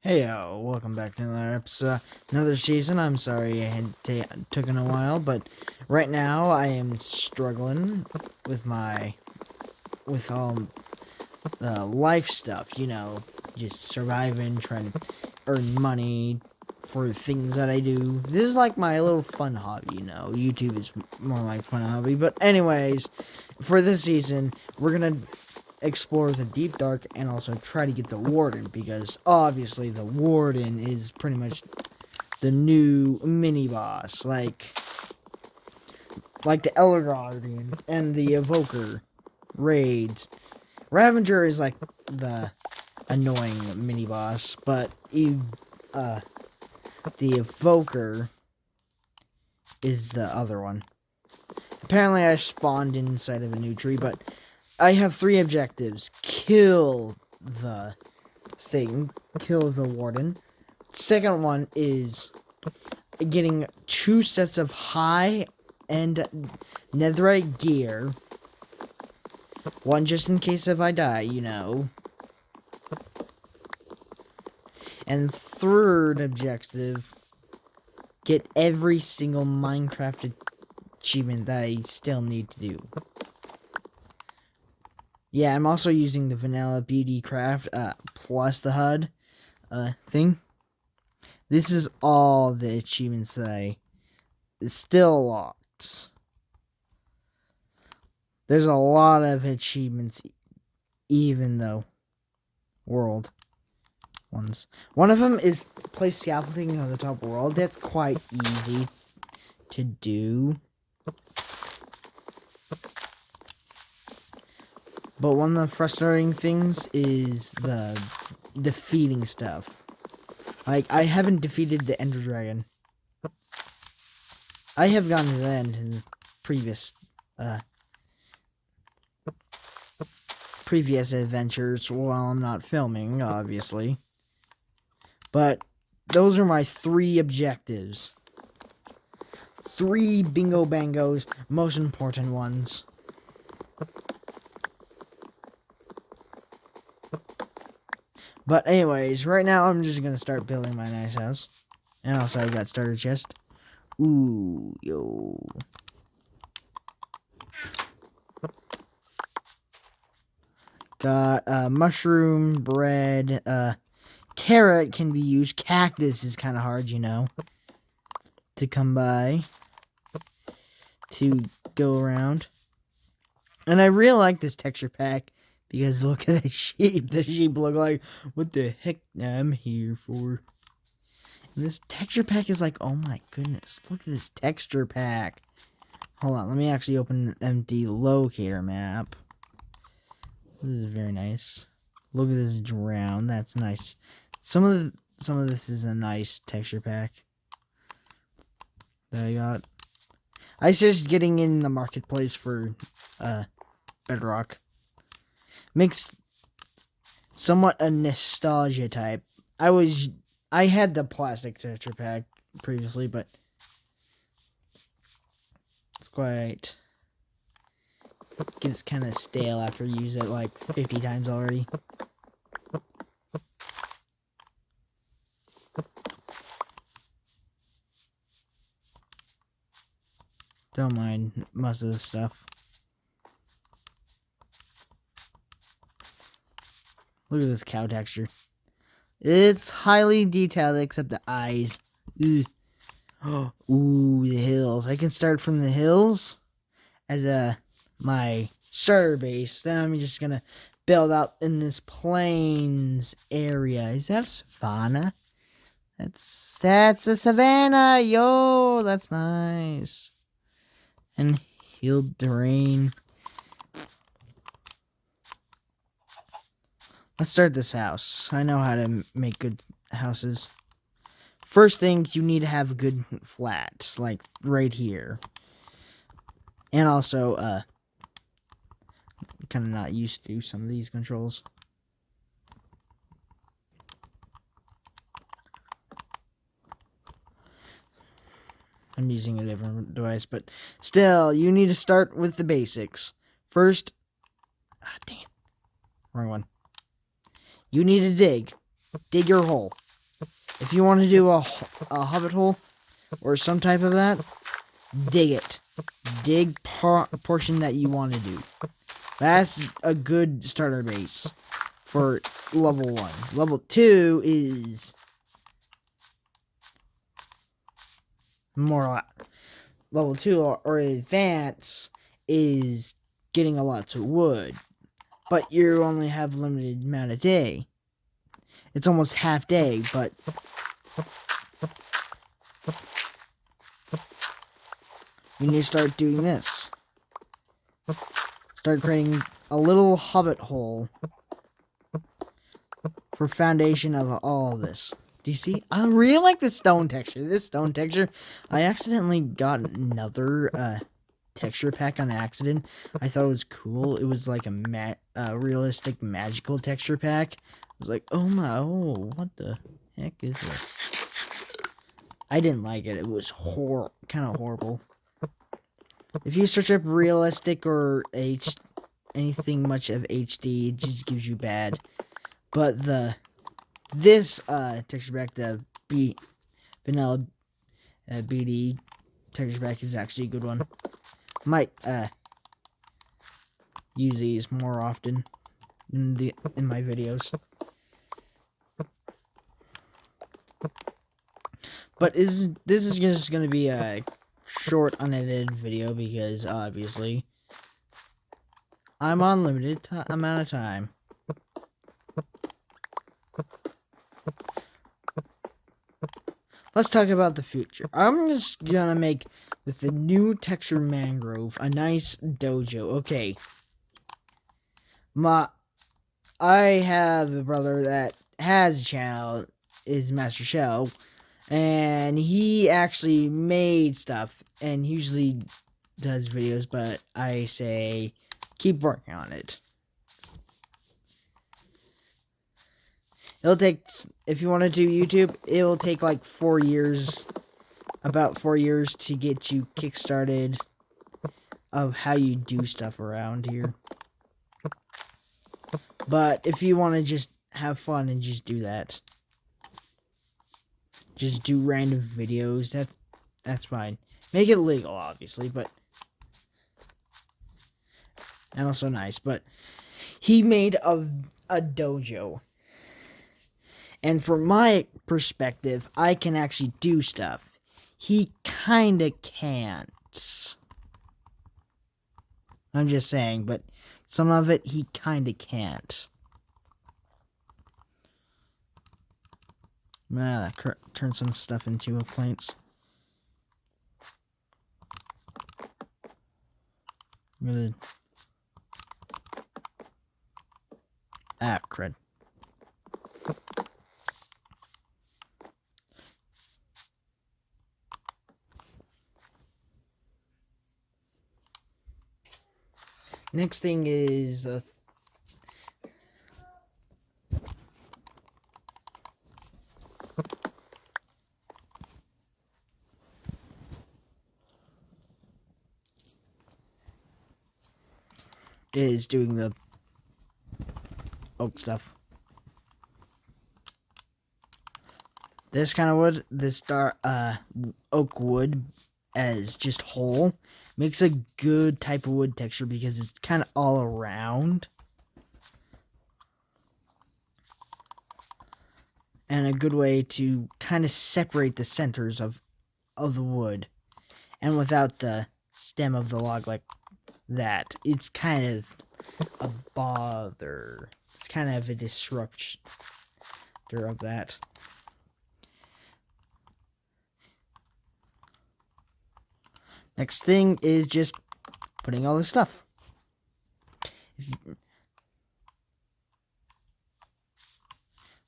Hey, welcome back to another episode, another season. I'm sorry I had taken a while, but right now I am struggling with with all the life stuff, just surviving, trying to earn money for things that I do. This is like my little fun hobby, YouTube is more like fun hobby, but anyways, for this season, we're gonna explore the deep dark and also try to get the warden, because obviously the warden is pretty much the new mini boss, like the elder guardian and the evoker raids. Ravager is like the annoying mini boss, but the evoker is the other one. Apparently I spawned inside of a new tree, but I have 3 objectives. Kill the thing. Kill the warden. Second one is getting 2 sets of high-end netherite gear. One just in case if I die, And third objective, get every single Minecraft achievement that I still need to do. Yeah, I'm also using the vanilla beauty craft plus the HUD thing. This is all the achievements that I still locked. There's a lot of achievements, even though world ones. One of them is place scaffolding on the top world. That's quite easy to do. But one of the frustrating things is the defeating stuff. Like, I haven't defeated the Ender Dragon. I have gotten to the end in previous adventures while I'm not filming, obviously. But those are my 3 objectives. 3 bingo bangos, most important ones. But anyways, right now I'm just gonna start building my nice house. And also I got starter chest. Ooh, yo. Got mushroom, bread, carrot can be used. Cactus is kind of hard, to come by, to go around. And I really like this texture pack. Because look at the sheep. The sheep look like, what the heck I'm here for. And this texture pack is like, oh my goodness. Look at this texture pack. Hold on, let me actually open the empty locator map. This is very nice. Look at this drown. That's nice. Some of this is a nice texture pack that I got. I suggest getting in the marketplace for bedrock. Makes somewhat a nostalgia type. I had the plastic texture pack previously, but it's gets kind of stale after you use it like 50 times already. Don't mind most of this stuff. Look at this cow texture. It's highly detailed except the eyes. Ooh, the hills. I can start from the hills as my starter base. Then I'm just gonna build out in this plains area. Is that a savanna? That's a savanna. Yo, that's nice. And healed terrain. Let's start this house. I know how to make good houses. First things, you need to have good flats, like right here. And also, kind of not used to some of these controls. I'm using a different device, but still, you need to start with the basics. First, dang it, wrong one. You need to dig your hole. If you want to do a hobbit hole or some type of that, dig it. Dig portion that you want to do. That's a good starter base for level 1. Level 2 is more. Level 2 or advance is getting a lot of wood, but you only have a limited amount of day. It's almost half day, but you need to start doing this. Start creating a little hobbit hole for foundation of all of this. Do you see? I really like this stone texture. This stone texture, I accidentally got another texture pack on accident. I thought it was cool. It was like a realistic magical texture pack. I was like, oh my, what the heck is this? I didn't like it. It was kind of horrible. If you search up realistic or anything much of HD, it just gives you bad. But this texture pack, the vanilla BD texture pack, is actually a good one. Might use these more often in my videos. But this is just going to be a short, unedited video because obviously I'm on limited amount of time. Let's talk about the future. I'm just gonna make, with the new texture mangrove, a nice dojo. Okay. I have a brother that has a channel, is Master Shell, and he actually made stuff, and he usually does videos, but I say, keep working on it. It'll take, if you want to do YouTube, it'll take like 4 years, about 4 years to get you kickstarted of how you do stuff around here. But if you want to just have fun and just do that, just do random videos, that's fine. Make it legal, obviously, but, and also nice, but he made a dojo. And from my perspective, I can actually do stuff. He kinda can't. I'm just saying, but some of it he kinda can't. Turn some stuff into a plants. I'm gonna... crud. Next thing is doing the oak stuff. This kind of wood, this oak wood as just whole, makes a good type of wood texture because it's kind of all around. And a good way to kind of separate the centers of the wood. And without the stem of the log like that, it's kind of a bother. It's kind of a disruptor of that. Next thing is just putting all this stuff.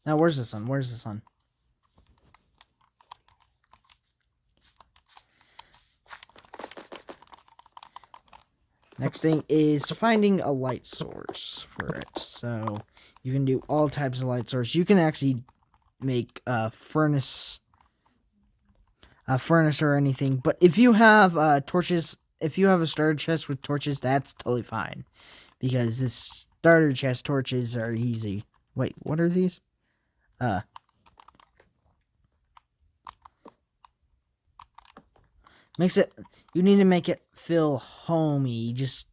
Now, where's the sun? Where's the sun? Next thing is finding a light source for it. So you can do all types of light source. You can actually make a furnace or anything. But if you have torches, if you have a starter chest with torches, that's totally fine. Because this starter chest torches are easy. Wait, what are these? You need to make it feel homey. Just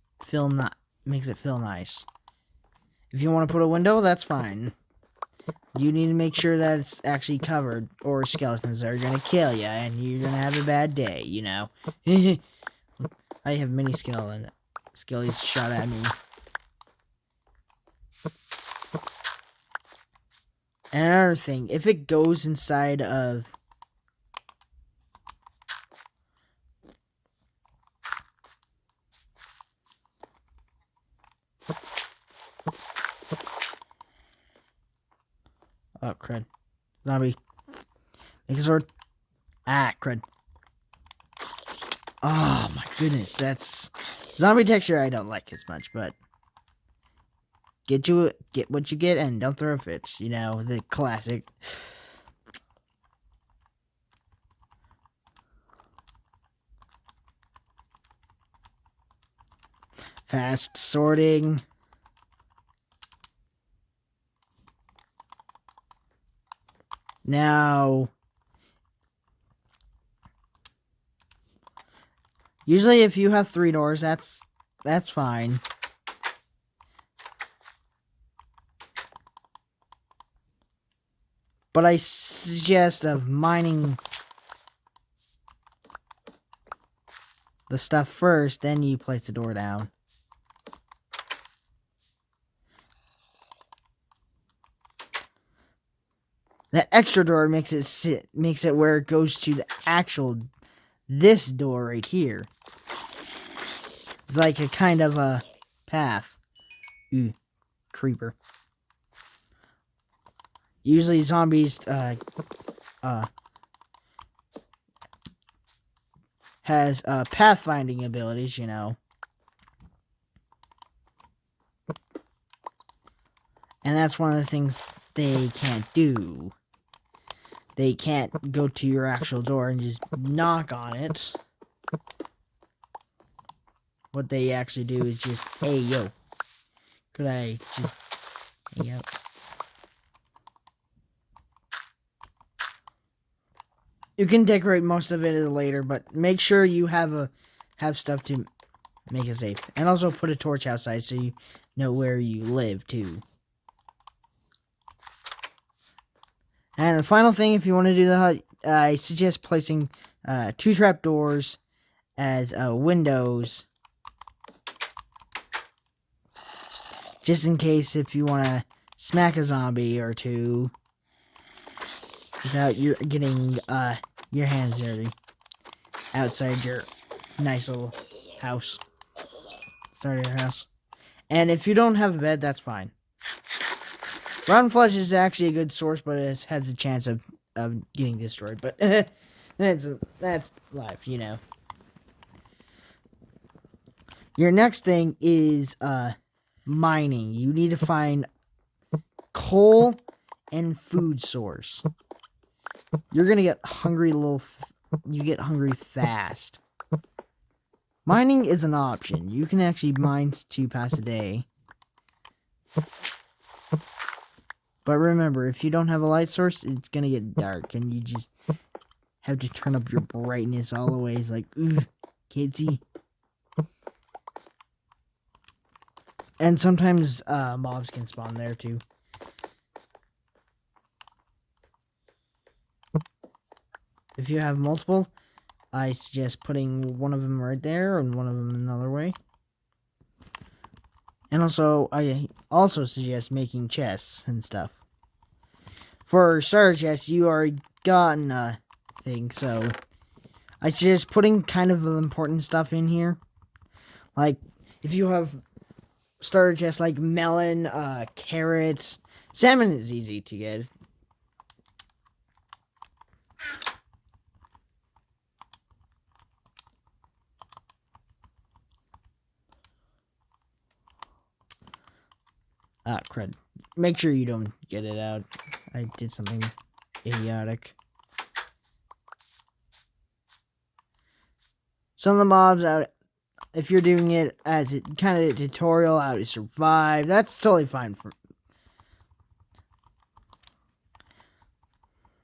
makes it feel nice. If you want to put a window, that's fine. You need to make sure that it's actually covered, or skeletons are gonna kill you, and you're gonna have a bad day, you know. I have many skellies shot at me. And another thing, if it goes inside of... Oh, crud. Zombie. Make a sword. Ah, crud. Oh, my goodness. That's... Zombie texture I don't like as much, but... Get what you get and don't throw a fit. You know, the classic. Fast sorting. Now, usually if you have 3 doors, that's fine. But I suggest of mining the stuff first, then you place the door down. That extra door makes it where it goes to the actual this door right here. It's like a kind of a path. Ooh, creeper. Usually zombies has pathfinding abilities, you know. And that's one of the things they can't do. They can't go to your actual door and just knock on it. What they actually do is just, hey, yo. Could I just, hey, yo. You can decorate most of it later, but make sure you have stuff to make it safe. And also put a torch outside so you know where you live, too. And the final thing, if you want to do the hut, I suggest placing 2 trapdoors as windows. Just in case if you want to smack a zombie or 2 without you getting your hands dirty outside your nice little house. Starter house. And if you don't have a bed, that's fine. Rotten flesh is actually a good source, but it has a chance of getting destroyed. But that's life, you know. Your next thing is mining. You need to find coal and food source. You're gonna get hungry you get hungry fast. Mining is an option. You can actually mine to pass a day. But remember, if you don't have a light source, it's gonna get dark, and you just have to turn up your brightness all the way. It's like, can't see. And sometimes mobs can spawn there too. If you have multiple, I suggest putting one of them right there and one of them another way. And also, I also suggest making chests and stuff. For starter chests, you already gotten a thing, so I suggest putting kind of the important stuff in here. Like, if you have starter chests like melon, carrots, salmon is easy to get. Ah, crud. Make sure you don't get it out. I did something idiotic. Some of the mobs out, if you're doing it as a kind of a tutorial, how to survive, that's totally fine.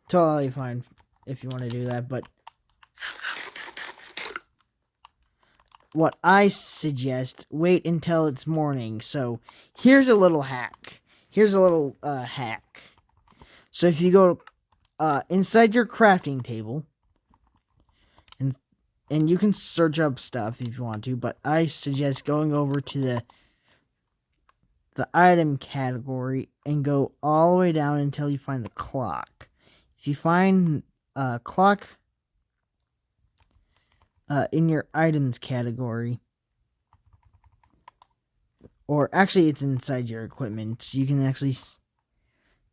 Totally fine if you want to do that, but what I suggest, wait until it's morning. So here's a little hack. So if you go inside your crafting table, and you can search up stuff if you want to, but I suggest going over to the item category and go all the way down until you find the clock. If you find a clock in your items category, or actually it's inside your equipment, you can actually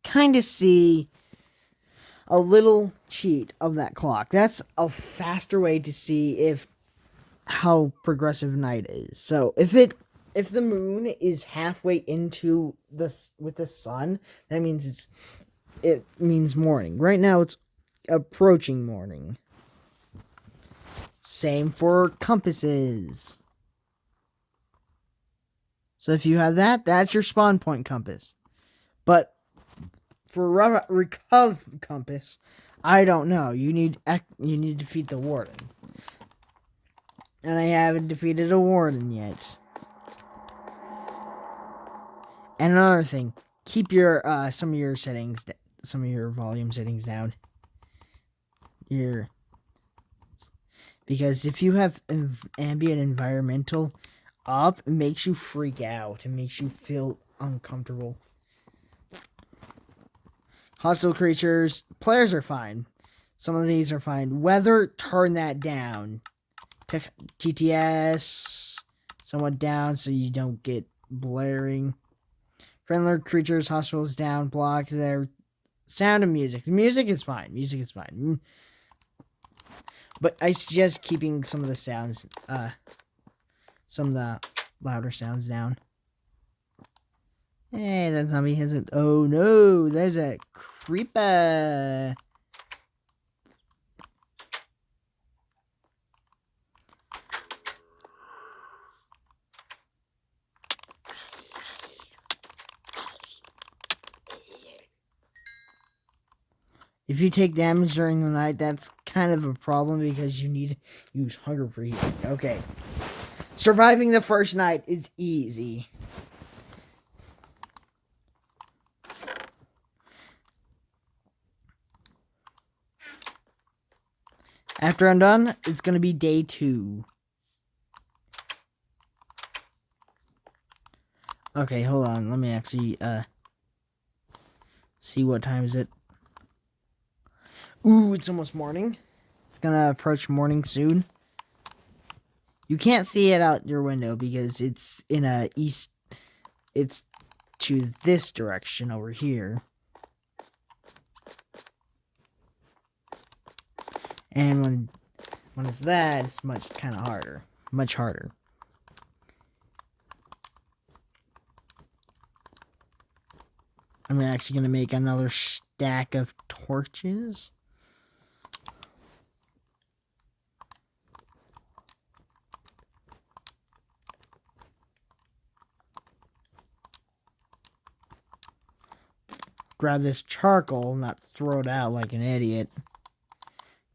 kind of see a little cheat of that clock. That's a faster way to see how progressive night is. So if the moon is halfway into with the sun, that means it means morning. Right now it's approaching morning. Same for compasses. So if you have that, that's your spawn point compass. But for Recov compass, I don't know. You need to defeat the warden. And I haven't defeated a warden yet. And another thing, keep your some of your volume settings down. Because if you have ambient environmental up, it makes you freak out. It makes you feel uncomfortable. Hostile creatures, players are fine. Some of these are fine. Weather, turn that down. TTS, somewhat down so you don't get blaring. Friendly creatures, hostiles down, blocks there. Sound of music. Music is fine. But I suggest keeping some of the sounds, some of the louder sounds down. Hey, that zombie has it. Oh no, there's a creeper. If you take damage during the night, that's kind of a problem because you need to use hunger for healing. Okay. Surviving the first night is easy. After I'm done, it's going to be day 2. Okay, hold on. Let me actually see what time is it. Ooh, it's almost morning. It's gonna approach morning soon. You can't see it out your window because it's in a east. It's to this direction over here. And when it's that, it's much harder. Much harder. I'm actually gonna make another stack of torches. Grab this charcoal, not throw it out like an idiot.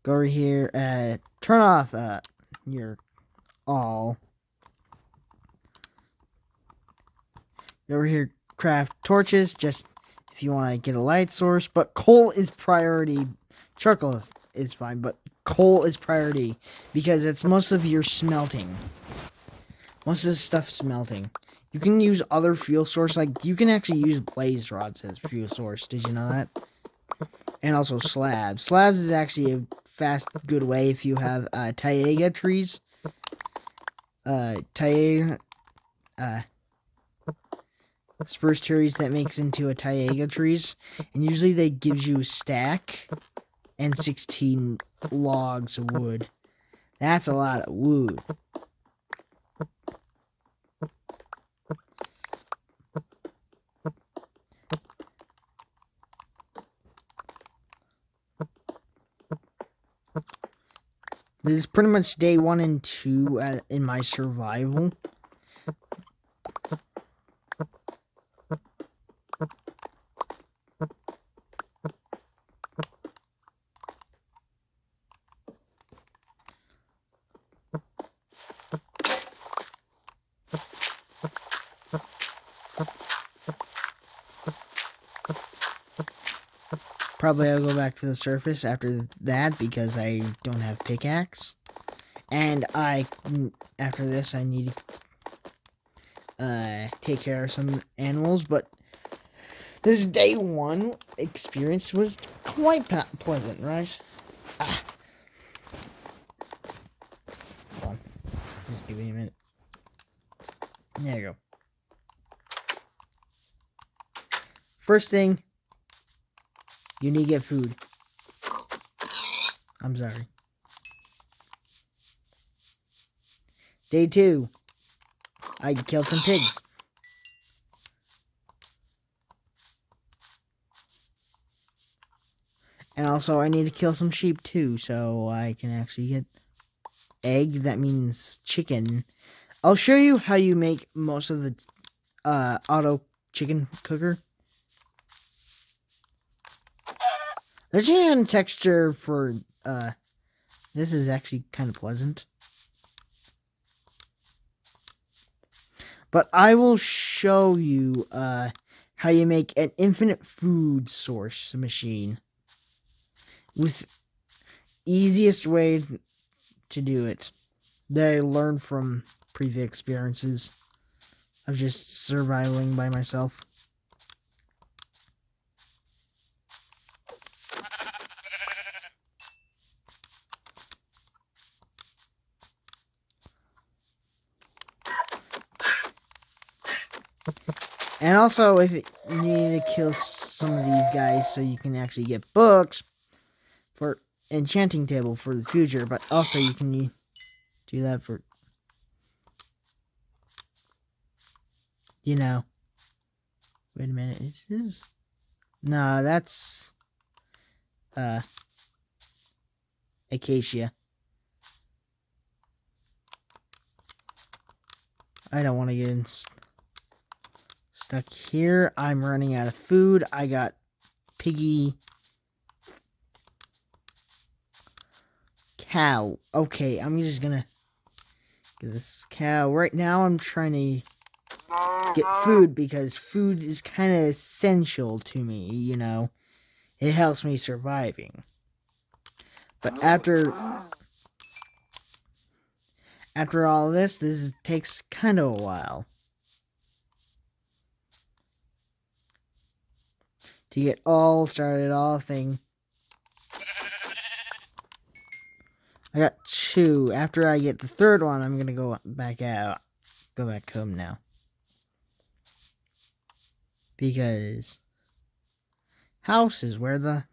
Go over here, turn off your all. Go over here, craft torches, just if you want to get a light source. But coal is priority. Charcoal is fine, but coal is priority because it's most of your smelting. Most of the stuff smelting. You can use other fuel source, like you can actually use blaze rods as fuel source. Did you know that? And also slabs. Slabs is actually a fast, good way if you have taiga trees. Spruce trees that makes into a taiga trees, and usually they gives you a stack and 16 logs of wood. That's a lot of wood. This is pretty much day 1 and 2 in my survival. probably I'll go back to the surface after that because I don't have pickaxe. And after this, I need to take care of some animals. But this day one experience was quite pleasant, right? Ah. Hold on. Just give me a minute. There you go. First thing, you need to get food. I'm sorry. Day 2, I killed some pigs. And also, I need to kill some sheep too, so I can actually get egg. That means chicken. I'll show you how you make most of the auto chicken cooker. The chicken texture for this is actually kind of pleasant. But I will show you how you make an infinite food source machine with easiest way to do it that I learned from previous experiences of just surviving by myself. And also, if you need to kill some of these guys so you can actually get books for enchanting table for the future, but also you can do that for, you know, wait a minute, this is, no, that's, acacia. I don't want to get stuck here. I'm running out of food. I got piggy cow. Okay, I'm just gonna get this cow. Right now I'm trying to get food because food is kind of essential to me, you know. It helps me surviving. But after all this takes kind of a while to get all started, all thing. I got 2. After I get the 3rd one, I'm gonna go back out. Go back home now. Because house is where the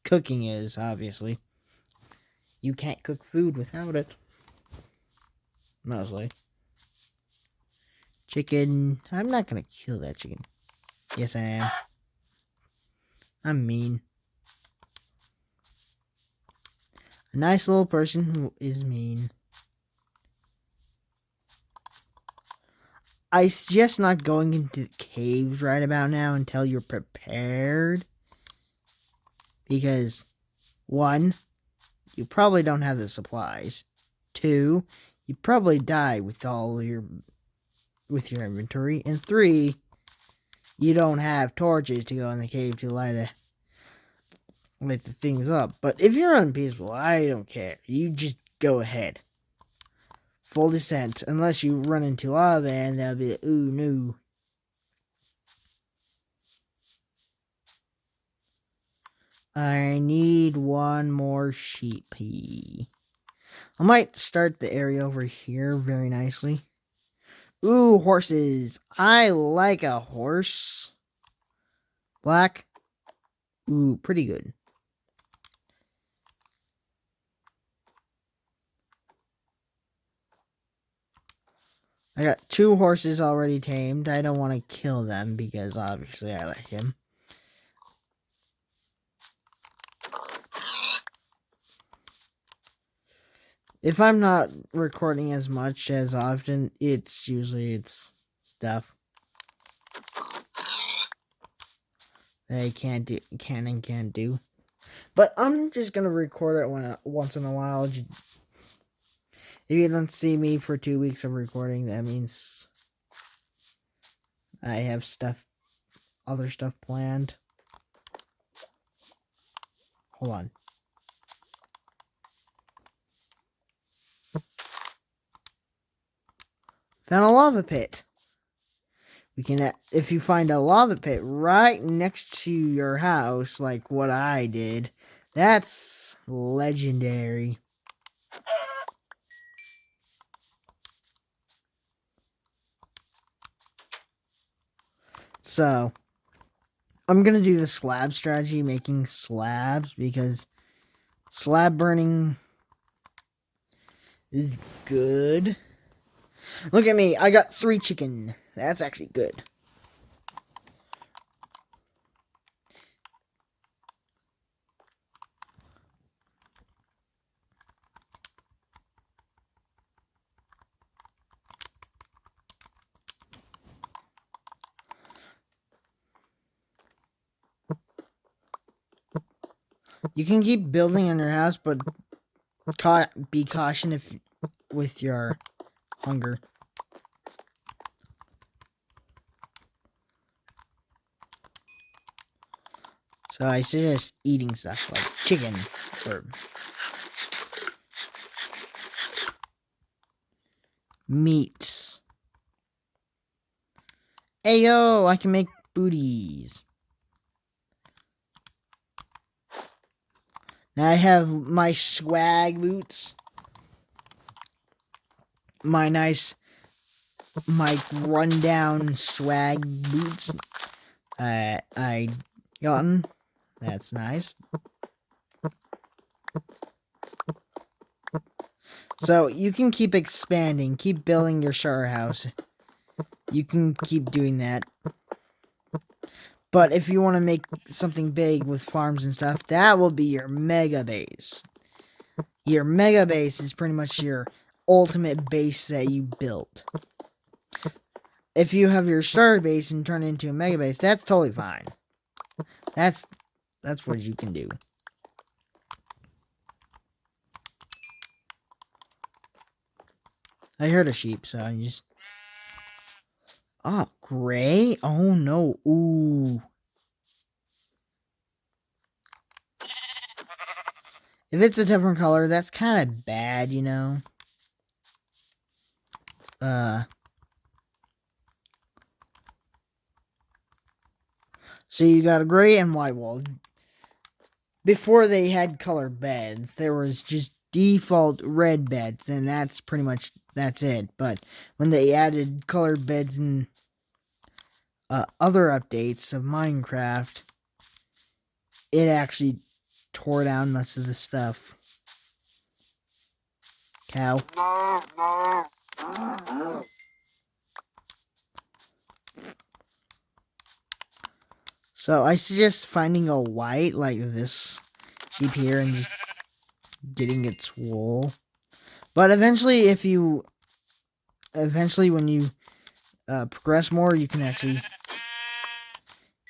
cooking is, obviously. You can't cook food without it. Mostly. Chicken. I'm not gonna kill that chicken. Yes, I am. I'm mean. A nice little person who is mean. I suggest not going into caves right about now until you're prepared. Because, 1, you probably don't have the supplies. 2, you probably die with all your inventory. And 3, you don't have torches to go in the cave to light the things up. But if you're unpeaceful, I don't care. You just go ahead. Full descent. Unless you run into lava and they'll be like, ooh, no. I need 1 more sheepy. I might start the area over here very nicely. Ooh, horses. I like a horse. Black. Ooh, pretty good. I got 2 horses already tamed. I don't want to kill them because obviously I like him. If I'm not recording as much as often, it's usually stuff that I can't do. But I'm just gonna record it once in a while. If you don't see me for 2 weeks of recording, that means I have other stuff planned. hold on. Found a lava pit. We can, if you find a lava pit right next to your house, like what I did, that's legendary. So, I'm going to do the slab strategy, making slabs, because slab burning is good. Look at me, I got 3 chicken. That's actually good. You can keep building on your house, but be caution if with your hunger. So I suggest eating stuff like chicken or meats. Ayo, I can make booties. Now I have my swag boots. My rundown swag boots. I gotten. That's nice. So you can keep expanding, keep building your shower house. You can keep doing that. But if you want to make something big with farms and stuff, that will be your mega base. Your mega base is pretty much your ultimate base that you built. If you have your starter base and turn it into a mega base, that's totally fine. That's what you can do. I heard a sheep, so I just... Oh, gray? Oh, no. Ooh. If it's a different color, that's kind of bad, you know? So you got a gray and white wall. Before they had colored beds, there was just default red beds, and that's it. But when they added colored beds and other updates of Minecraft, it actually tore down most of the stuff. Cow. So I suggest finding a white like this sheep here and just getting its wool. But eventually when you progress more, you can actually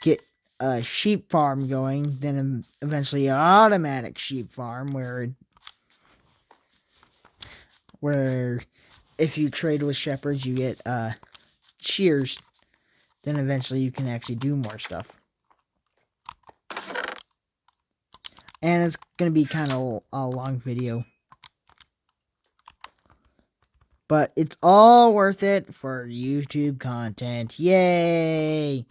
get a sheep farm going, then eventually an automatic sheep farm where if you trade with shepherds, you get shears. Then eventually you can actually do more stuff. And it's going to be kind of a long video. But it's all worth it for YouTube content. Yay!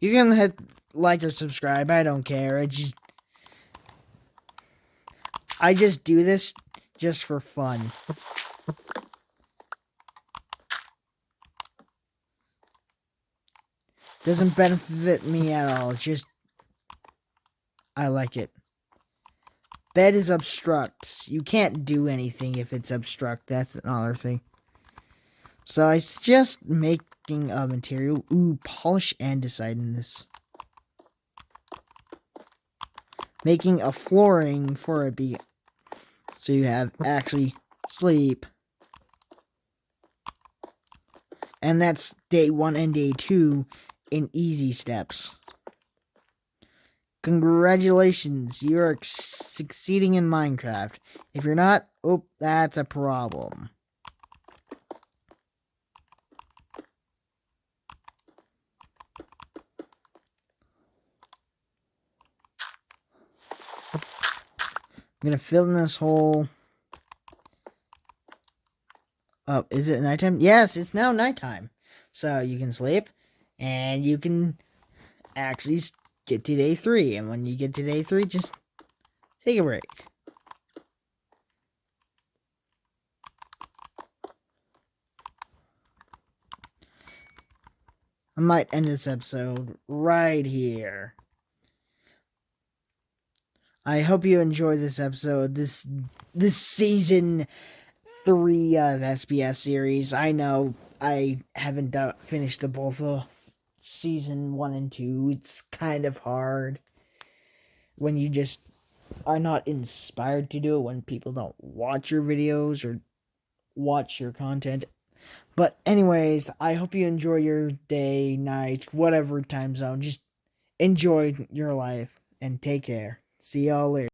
You can hit like or subscribe. I don't care. I just do this just for fun. Doesn't benefit me at all. It's just I like it. Bed is obstruct. You can't do anything if it's obstruct. That's another thing. So I suggest making a material. Ooh, polish andesite in this. Making a flooring for it so you have actually sleep. And that's day 1 and day 2 in easy steps. Congratulations, you are succeeding in Minecraft. If you're not, oh, that's a problem. I'm gonna fill in this hole. Oh, is it nighttime? Yes, it's now nighttime. So you can sleep, and you can actually get to day 3. And when you get to day 3, just take a break. I might end this episode right here. I hope you enjoyed this episode. This season 3 of SPS series. I know I haven't finished the both of season 1 and 2. It's kind of hard when you just are not inspired to do it, when people don't watch your videos or watch your content. But anyways, I hope you enjoy your day, night, whatever time zone. Just enjoy your life and take care. See y'all later.